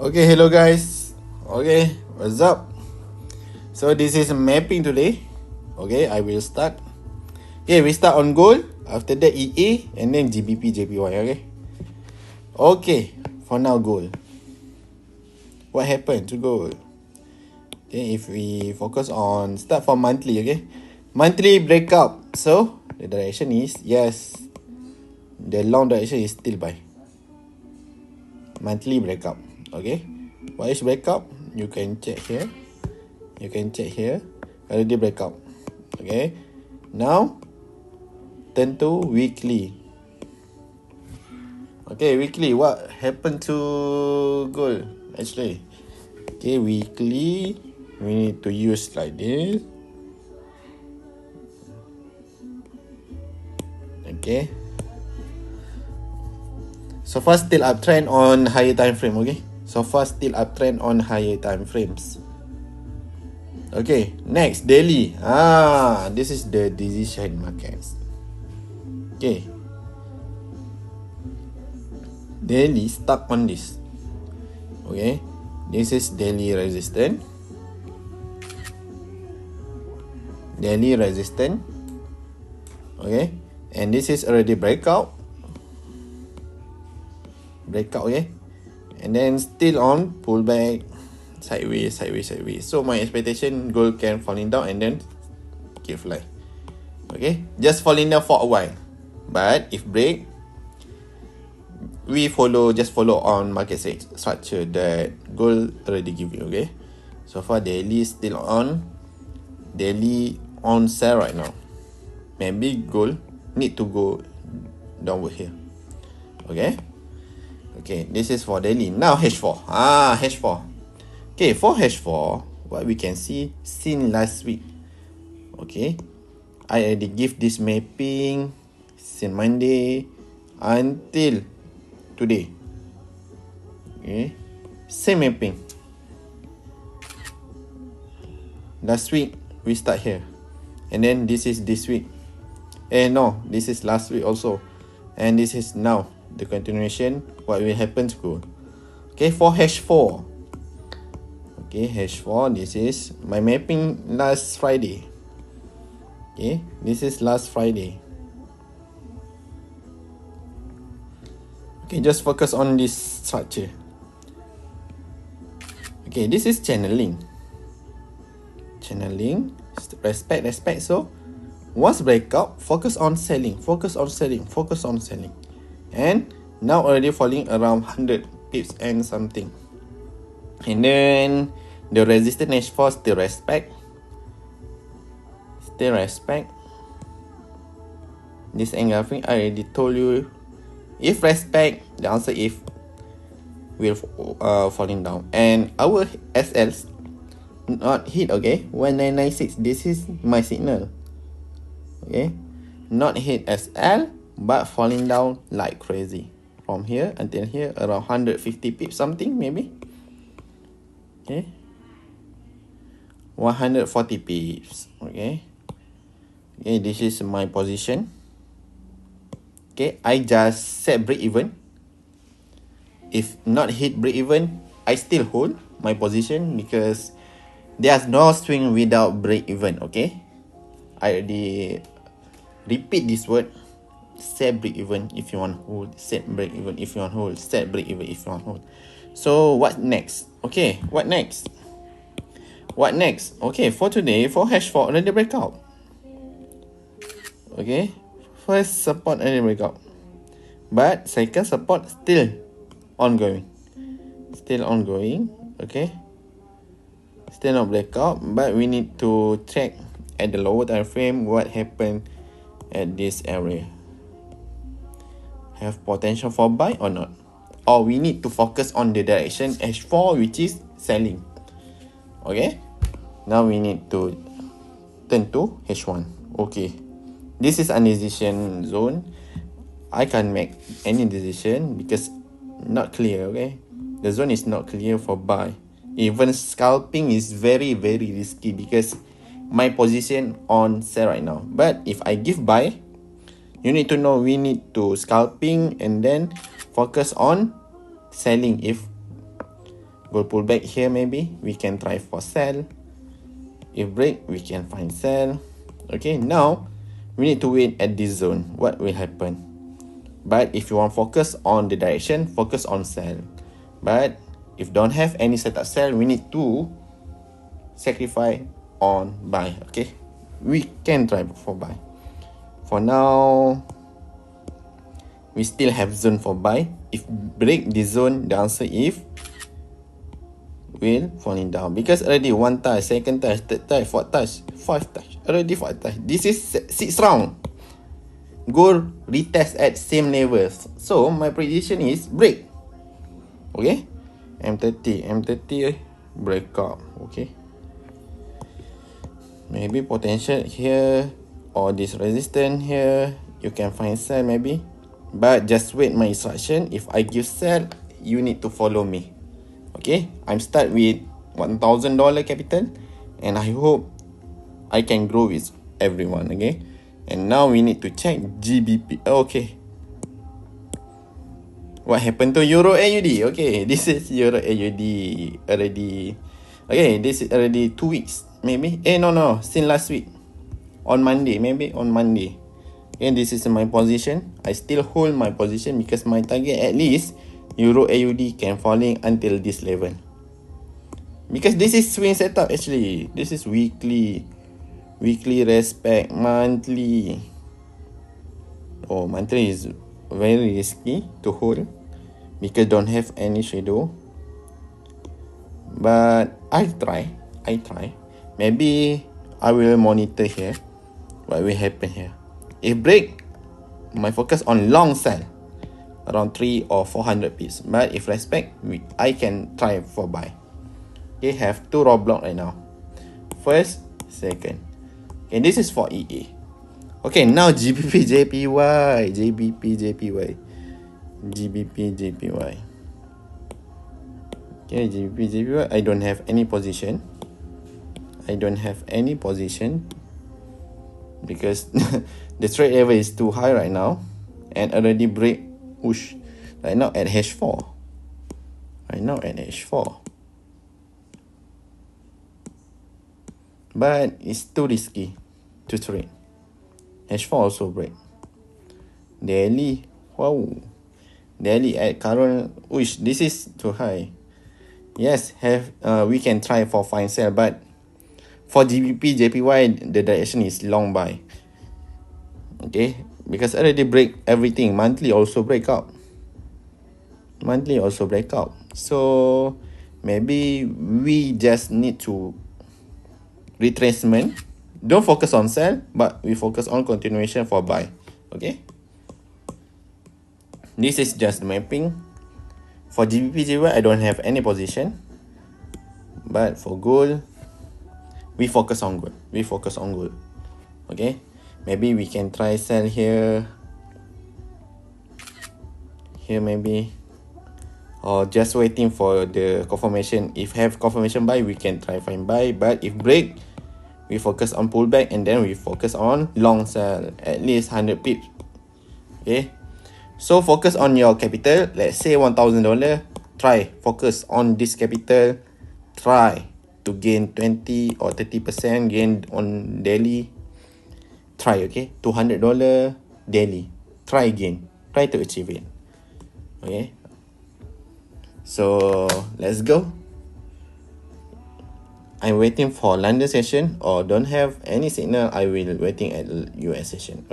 Okay, hello guys. Okay, what's up? So this is mapping today. Okay, I will start. Okay, we start on gold. After that EA and then GBP JPY. Okay. Okay, for now gold. What happened to gold? Okay, if we focus on start from monthly. Okay, monthly breakout. So the direction is yes. The long direction is still buy. Monthly breakout. Okay. What is breakout? You can check here. You can check here. Already breakout. Okay. Now turn to weekly. Okay, weekly. What happened to gold? Actually, okay, weekly. We need to use like this. Okay. So far still uptrend on higher time frame. Okay. So far still uptrend on higher time frames. Okay, next daily. This is the decision markets. Okay. Daily stuck on this. Okay. This is daily resistance. Daily resistance. Okay. And this is already breakout. Breakout, okay. And then still on pullback. Sideways. So my expectation gold can falling down and then keep fly. Okay. Just falling down for a while. But if break, we just follow on market structure that gold already give you. Okay. So far daily still on. Daily on sell right now. Maybe gold need to go downward here. Okay. Okay, this is for daily. Now H4. H4. Okay, for H4, what we can see since last week. Okay, I already give this mapping since Monday until today. Okay, same mapping. Last week we start here, and then this is this week. No, this is last week also, and this is now the continuation. What will happen to gold? Okay, for H4. Okay, H4. This is my mapping last Friday. Okay, this is last Friday. Okay, just focus on this structure. Okay, this is channeling. Channeling. Respect. So, once breakout, focus on selling. And now already falling around 100 pips and something. And then the resistance H4 still respect. This engulfing, I already told you. If respect, the answer if will falling down. And our SLs not hit. Okay, 1996. This is my signal. Okay, not hit SL, but falling down like crazy. From here until here, around 150 pips something maybe. Okay, 140 pips. Okay, this is my position. Okay, I just set break even. If not hit break even, I still hold my position because there's no swing without break even. Okay, I already repeat this word. Set break even if you want to hold. Set break even if you want to hold. Set break even if you want to hold. So what next? Okay, what next? Okay, for today, for H4 already breakout. Okay, first support already breakout, but second support still ongoing. Okay, still not breakout, but we need to check at the lower time frame what happened at this area. Have potential for buy or not? Or we need to focus on the direction H4, which is selling. Okay, now we need to turn to H1. Okay, this is a decision zone. I can't make any decision because not clear. Okay, the zone is not clear for buy. Even scalping is very risky because my position on sell right now. But if I give buy, you need to know we need to scalping and then focus on selling if Gold pull back here, maybe we can try for sell. If break, we can find sell. Okay, now we need to wait at this zone. What will happen? But if you want focus on the direction, focus on sell. But if don't have any setup sell, we need to sacrifice on buy. Okay, we can try for buy. For now, we still have zone for buy. If break the zone, the answer if will falling down, because already one touch, second touch, third touch, fourth touch, five touch, already five touch. This is 6 round. Gold retest at same levels. So my prediction is break. Okay, M30 break up. Okay, maybe potential here or this resistance here. You can find sell maybe, but just wait my instruction. If I give sell, you need to follow me. Okay, I'm start with $1,000 capital, and I hope I can grow with everyone. Okay, and now we need to check GBP. Okay, what happened to Euro AUD? Okay, this is Euro AUD already. Okay, this is already 2 weeks maybe. No, since last week on Monday, maybe on Monday. And this is my position. I still hold my position because my target at least Euro AUD can falling until this level, because this is swing setup. Actually, this is weekly respect, monthly. Oh, monthly is very risky to hold because don't have any shadow, but I try. Maybe I will monitor here what will happen here. If break, my focus on long sell around 300 or 400 pips. But if respect, I can try for buy. Okay, have 2 roadblock right now. First, second. Okay, this is for EA. Okay, now GBP JPY. Okay, GBP JPY. I don't have any position. Because the trade level is too high right now, and already break push right now at H4. But it's too risky to trade. H4 also break. Daily, wow. Daily at current, this is too high. Yes, we can try for fine sell, but for GBP JPY, the direction is long buy. Okay, because already break everything. Monthly also break out. So maybe we just need to retracement. Don't focus on sell, but we focus on continuation for buy. Okay, this is just mapping. For GBP JPY, I don't have any position, but for gold, we focus on gold. Okay, maybe we can try sell here maybe, or just waiting for the confirmation. If have confirmation buy, we can try find buy. But if break, we focus on pullback, and then we focus on long sell at least 100 pips. Okay, so focus on your capital. Let's say $1,000. Try focus on this capital. Try to gain 20 or 30% gain on daily. Try. Okay, $200 daily. Try to achieve it. Okay, so let's go. I'm waiting for London session, or don't have any signal, I will waiting at US session.